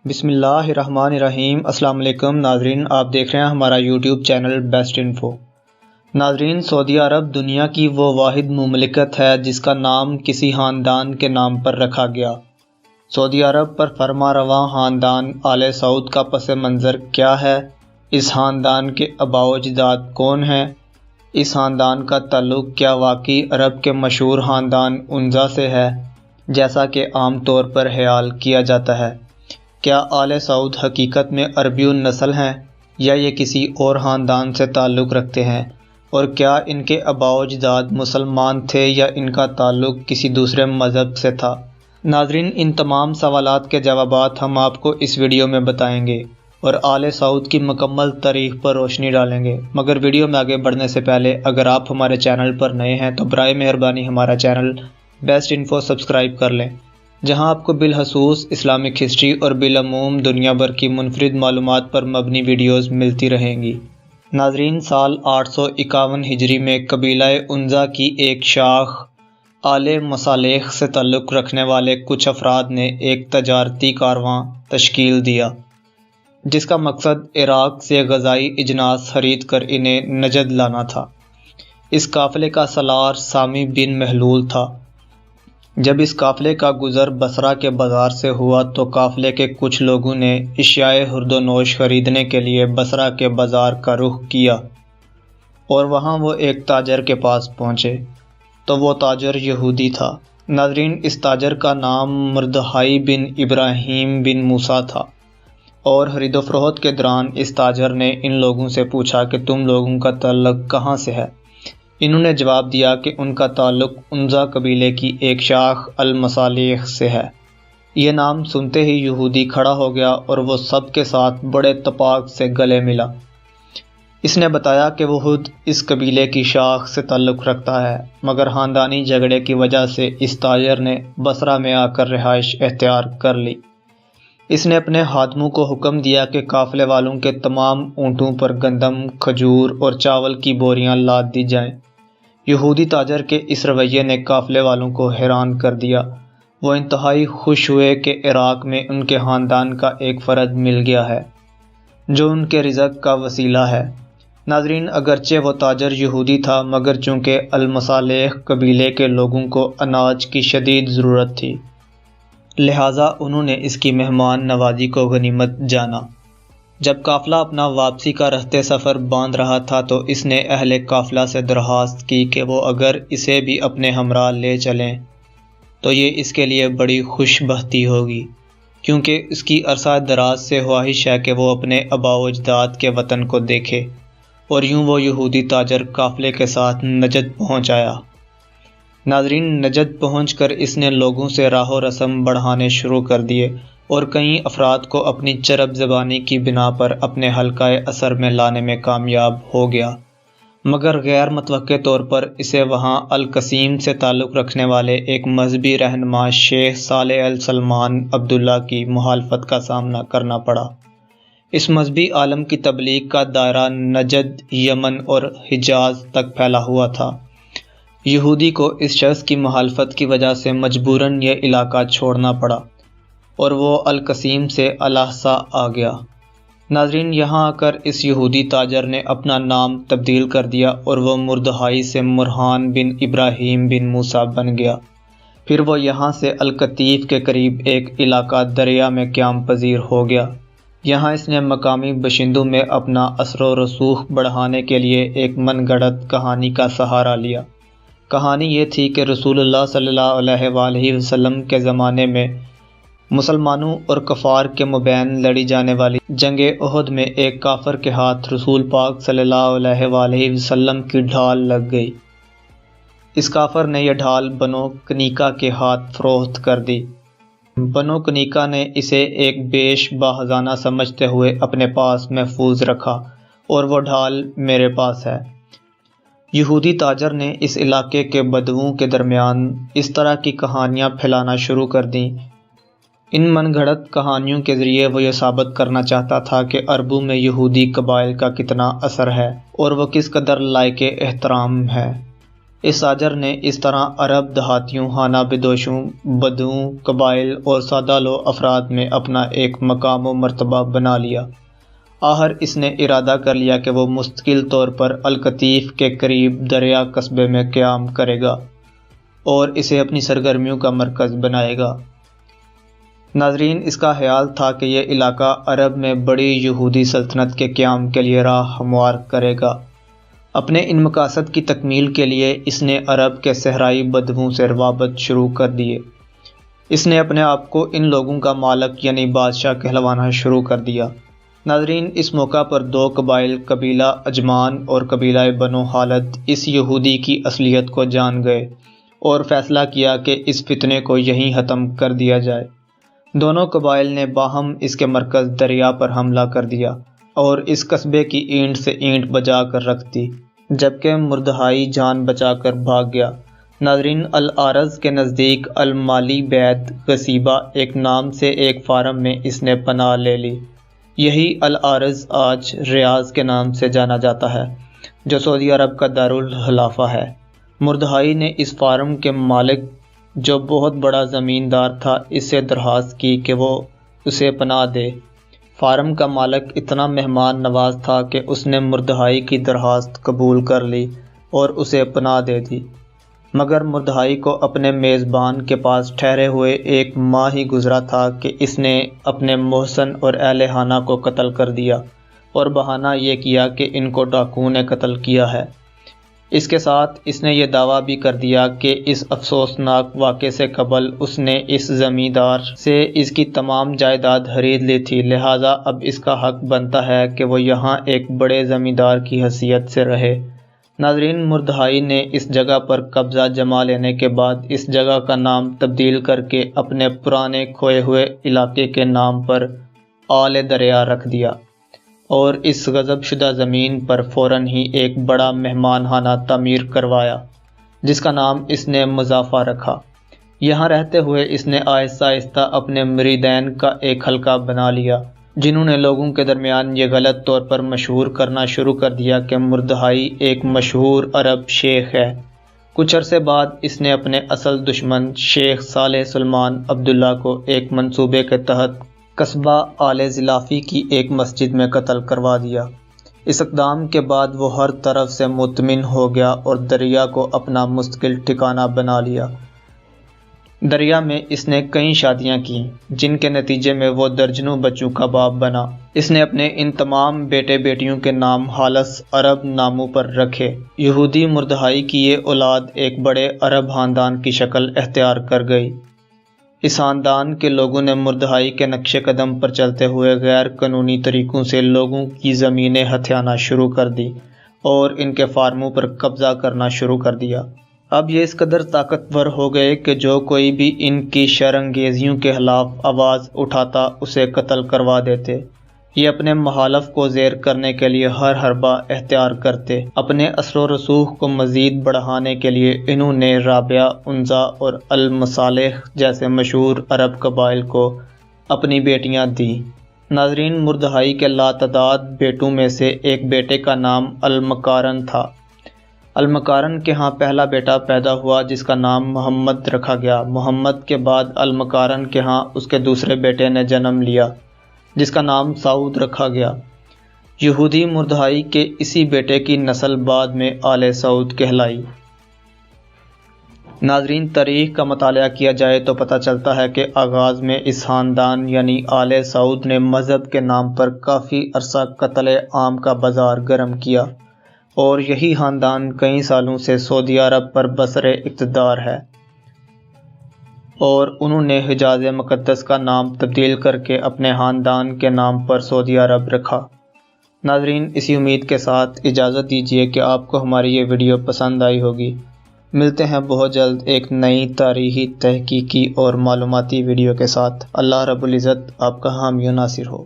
بسم اللہ الرحمن الرحیم۔ السلام علیکم ناظرین، آپ دیکھ رہے ہیں ہمارا یوٹیوب چینل بیسٹ انفو۔ ناظرین، سعودی عرب دنیا کی وہ واحد مملکت ہے جس کا نام کسی خاندان کے نام پر رکھا گیا۔ سعودی عرب پر فرما رواں خاندان آل سعود کا پس منظر کیا ہے؟ اس خاندان کے آباء و اجداد کون ہیں؟ اس خاندان کا تعلق کیا واقعی عرب کے مشہور خاندان عنزا سے ہے جیسا کہ عام طور پر خیال کیا جاتا ہے؟ کیا آل سعود حقیقت میں عربی النسل ہیں یا یہ کسی اور خاندان سے تعلق رکھتے ہیں؟ اور کیا ان کے آباء و اجداد مسلمان تھے یا ان کا تعلق کسی دوسرے مذہب سے تھا؟ ناظرین، ان تمام سوالات کے جوابات ہم آپ کو اس ویڈیو میں بتائیں گے اور آل سعود کی مکمل تاریخ پر روشنی ڈالیں گے۔ مگر ویڈیو میں آگے بڑھنے سے پہلے اگر آپ ہمارے چینل پر نئے ہیں تو برائے مہربانی ہمارا چینل بیسٹ انفو سبسکرائب کر لیں، جہاں آپ کو بالخصوص اسلامک ہسٹری اور بالعموم دنیا بھر کی منفرد معلومات پر مبنی ویڈیوز ملتی رہیں گی۔ ناظرین، سال 851 ہجری میں قبیلہ عنزا کی ایک شاخ آل مصالح سے تعلق رکھنے والے کچھ افراد نے ایک تجارتی کارواں تشکیل دیا جس کا مقصد عراق سے غذائی اجناس خرید کر انہیں نجد لانا تھا۔ اس قافلے کا سالار سامی بن محلول تھا۔ جب اس قافلے کا گزر بصرہ کے بازار سے ہوا تو قافلے کے کچھ لوگوں نے اشیاء خرد و نوش خریدنے کے لیے بصرہ کے بازار کا رخ کیا اور وہاں وہ ایک تاجر کے پاس پہنچے تو وہ تاجر یہودی تھا۔ ناظرین، اس تاجر کا نام مردحائی بن ابراہیم بن موسیٰ تھا اور خرید و فروخت کے دوران اس تاجر نے ان لوگوں سے پوچھا کہ تم لوگوں کا تعلق کہاں سے ہے؟ انہوں نے جواب دیا کہ ان کا تعلق عنزا قبیلے کی ایک شاخ المصالح سے ہے۔ یہ نام سنتے ہی یہودی کھڑا ہو گیا اور وہ سب کے ساتھ بڑے اتفاق سے گلے ملا۔ اس نے بتایا کہ وہ خود اس قبیلے کی شاخ سے تعلق رکھتا ہے، مگر خاندانی جھگڑے کی وجہ سے اس تاجر نے بصرہ میں آ کر رہائش اختیار کر لی۔ اس نے اپنے خادموں کو حکم دیا کہ قافلے والوں کے تمام اونٹوں پر گندم، کھجور اور چاول کی بوریاں لاد دی جائیں۔ یہودی تاجر کے اس رویے نے قافلے والوں کو حیران کر دیا۔ وہ انتہائی خوش ہوئے کہ عراق میں ان کے خاندان کا ایک فرد مل گیا ہے جو ان کے رزق کا وسیلہ ہے۔ ناظرین، اگرچہ وہ تاجر یہودی تھا مگر چونکہ المصالح قبیلے کے لوگوں کو اناج کی شدید ضرورت تھی، لہٰذا انہوں نے اس کی مہمان نوازی کو غنیمت جانا۔ جب قافلہ اپنا واپسی کا رہتے سفر باندھ رہا تھا تو اس نے اہل قافلہ سے درخواست کی کہ وہ اگر اسے بھی اپنے ہمراہ لے چلیں تو یہ اس کے لیے بڑی خوش بختی ہوگی، کیونکہ اس کی عرصہ دراز سے خواہش ہے کہ وہ اپنے آباء و اجداد کے وطن کو دیکھے۔ اور یوں وہ یہودی تاجر قافلے کے ساتھ نجد پہنچ آیا۔ ناظرین، نجد پہنچ کر اس نے لوگوں سے راہ و رسم بڑھانے شروع کر دیے اور کئی افراد کو اپنی چرب زبانی کی بنا پر اپنے حلقہ اثر میں لانے میں کامیاب ہو گیا، مگر غیر متوقع طور پر اسے وہاں القصیم سے تعلق رکھنے والے ایک مذہبی رہنما شیخ صالح السلمان عبداللہ کی مخالفت کا سامنا کرنا پڑا۔ اس مذہبی عالم کی تبلیغ کا دائرہ نجد، یمن اور حجاز تک پھیلا ہوا تھا۔ یہودی کو اس شخص کی مخالفت کی وجہ سے مجبوراً یہ علاقہ چھوڑنا پڑا اور وہ القصیم سے الاحسا آ گیا۔ ناظرین، یہاں آ کر اس یہودی تاجر نے اپنا نام تبدیل کر دیا اور وہ مردحائی سے مرحان بن ابراہیم بن موسیٰ بن گیا۔ پھر وہ یہاں سے القطیف کے قریب ایک علاقہ دریا میں قیام پذیر ہو گیا۔ یہاں اس نے مقامی باشندوں میں اپنا اثر و رسوخ بڑھانے کے لیے ایک من گھڑت کہانی کا سہارا لیا۔ کہانی یہ تھی کہ رسول اللہ صلی اللہ علیہ وآلہ وسلم کے زمانے میں مسلمانوں اور کفار کے مابین لڑی جانے والی جنگ احد میں ایک کافر کے ہاتھ رسول پاک صلی اللہ علیہ وآلہ وسلم کی ڈھال لگ گئی۔ اس کافر نے یہ ڈھال بنو کنیکا کے ہاتھ فروخت کر دی۔ بنو کنیکا نے اسے ایک بیش باخزانہ سمجھتے ہوئے اپنے پاس محفوظ رکھا اور وہ ڈھال میرے پاس ہے۔ یہودی تاجر نے اس علاقے کے بدوؤں کے درمیان اس طرح کی کہانیاں پھیلانا شروع کر دیں۔ ان من گھڑت کہانیوں کے ذریعے وہ یہ ثابت کرنا چاہتا تھا کہ عربوں میں یہودی قبائل کا کتنا اثر ہے اور وہ کس قدر لائق احترام ہے۔ اس تاجر نے اس طرح عرب دہاتیوں، خانہ بدوشوں، بدوؤں، قبائل اور سادہ لو افراد میں اپنا ایک مقام و مرتبہ بنا لیا۔ آخر اس نے ارادہ کر لیا کہ وہ مستقل طور پر القطیف کے قریب دریا قصبے میں قیام کرے گا اور اسے اپنی سرگرمیوں کا مرکز بنائے گا۔ ناظرین، اس کا خیال تھا کہ یہ علاقہ عرب میں بڑی یہودی سلطنت کے قیام کے لیے راہ ہموار کرے گا۔ اپنے ان مقاصد کی تکمیل کے لیے اس نے عرب کے صحرائی بدوؤں سے روابط شروع کر دیے۔ اس نے اپنے آپ کو ان لوگوں کا مالک یعنی بادشاہ کہلوانا شروع کر دیا۔ ناظرین، اس موقع پر دو قبائل، قبیلہ عجمان اور قبیلہ بنو خالد، اس یہودی کی اصلیت کو جان گئے اور فیصلہ کیا کہ اس فتنے کو یہیں ختم کر دیا جائے۔ دونوں قبائل نے باہم اس کے مرکز دریا پر حملہ کر دیا اور اس قصبے کی اینٹ سے اینٹ بجا کر رکھ دی، جبکہ مردہائی جان بچا کر بھاگ گیا۔ ناظرین، الارض کے نزدیک المالی بید غصیبہ ایک نام سے ایک فارم میں اس نے پناہ لے لی۔ یہی الارض آج ریاض کے نام سے جانا جاتا ہے، جو سعودی عرب کا دارالخلافہ ہے۔ مردہائی نے اس فارم کے مالک، جو بہت بڑا زمیندار تھا، اس سے درخواست کی کہ وہ اسے پناہ دے۔ فارم کا مالک اتنا مہمان نواز تھا کہ اس نے مردہائی کی درخواست قبول کر لی اور اسے پناہ دے دی، مگر مردہائی کو اپنے میزبان کے پاس ٹھہرے ہوئے ایک ماہ ہی گزرا تھا کہ اس نے اپنے محسن اور اہل خانہ کو قتل کر دیا اور بہانہ یہ کیا کہ ان کو ڈاکوؤں نے قتل کیا ہے۔ اس کے ساتھ اس نے یہ دعویٰ بھی کر دیا کہ اس افسوسناک واقعے سے قبل اس نے اس زمیندار سے اس کی تمام جائیداد خرید لی تھی، لہٰذا اب اس کا حق بنتا ہے کہ وہ یہاں ایک بڑے زمیندار کی حیثیت سے رہے۔ ناظرین، مردہائی نے اس جگہ پر قبضہ جما لینے کے بعد اس جگہ کا نام تبدیل کر کے اپنے پرانے کھوئے ہوئے علاقے کے نام پر آل دریا رکھ دیا اور اس غصب شدہ زمین پر فوراً ہی ایک بڑا مہمان خانہ تعمیر کروایا، جس کا نام اس نے مضافہ رکھا۔ یہاں رہتے ہوئے اس نے آہستہ آہستہ اپنے مریدین کا ایک حلقہ بنا لیا، جنہوں نے لوگوں کے درمیان یہ غلط طور پر مشہور کرنا شروع کر دیا کہ مردہائی ایک مشہور عرب شیخ ہے۔ کچھ عرصے بعد اس نے اپنے اصل دشمن شیخ صالح سلمان عبداللہ کو ایک منصوبے کے تحت قصبہ آل زلافی کی ایک مسجد میں قتل کروا دیا۔ اس اقدام کے بعد وہ ہر طرف سے مطمئن ہو گیا اور دریا کو اپنا مستقل ٹھکانہ بنا لیا۔ دریا میں اس نے کئی شادیاں کیں، جن کے نتیجے میں وہ درجنوں بچوں کا باپ بنا۔ اس نے اپنے ان تمام بیٹے بیٹیوں کے نام خالص عرب ناموں پر رکھے۔ یہودی مردہائی کی یہ اولاد ایک بڑے عرب خاندان کی شکل اختیار کر گئی۔ اس خاندان کے لوگوں نے مردہائی کے نقش قدم پر چلتے ہوئے غیر قانونی طریقوں سے لوگوں کی زمینیں ہتھیانا شروع کر دی اور ان کے فارموں پر قبضہ کرنا شروع کر دیا۔ اب یہ اس قدر طاقتور ہو گئے کہ جو کوئی بھی ان کی شر انگیزیوں کے خلاف آواز اٹھاتا اسے قتل کروا دیتے۔ یہ اپنے مخالف کو زیر کرنے کے لیے ہر حربہ اختیار کرتے۔ اپنے اثر و رسوخ کو مزید بڑھانے کے لیے انہوں نے رابعہ، عنزہ اور المصالح جیسے مشہور عرب قبائل کو اپنی بیٹیاں دیں۔ ناظرین، مردہائی کے لاتعداد بیٹوں میں سے ایک بیٹے کا نام المقارن تھا۔ المقارن کے ہاں پہلا بیٹا پیدا ہوا جس کا نام محمد رکھا گیا۔ محمد کے بعد المقارن کے ہاں اس کے دوسرے بیٹے نے جنم لیا جس کا نام سعود رکھا گیا۔ یہودی مردہائی کے اسی بیٹے کی نسل بعد میں آل سعود کہلائی۔ ناظرین، تاریخ کا مطالعہ کیا جائے تو پتہ چلتا ہے کہ آغاز میں اس خاندان یعنی آل سعود نے مذہب کے نام پر کافی عرصہ قتل عام کا بازار گرم کیا اور یہی خاندان کئی سالوں سے سعودی عرب پر بسر اقتدار ہے اور انہوں نے حجاز مقدس کا نام تبدیل کر کے اپنے خاندان کے نام پر سعودی عرب رکھا۔ ناظرین، اسی امید کے ساتھ اجازت دیجیے کہ آپ کو ہماری یہ ویڈیو پسند آئی ہوگی۔ ملتے ہیں بہت جلد ایک نئی تاریخی تحقیقی اور معلوماتی ویڈیو کے ساتھ۔ اللہ رب العزت آپ کا حامی و ناصر ہو۔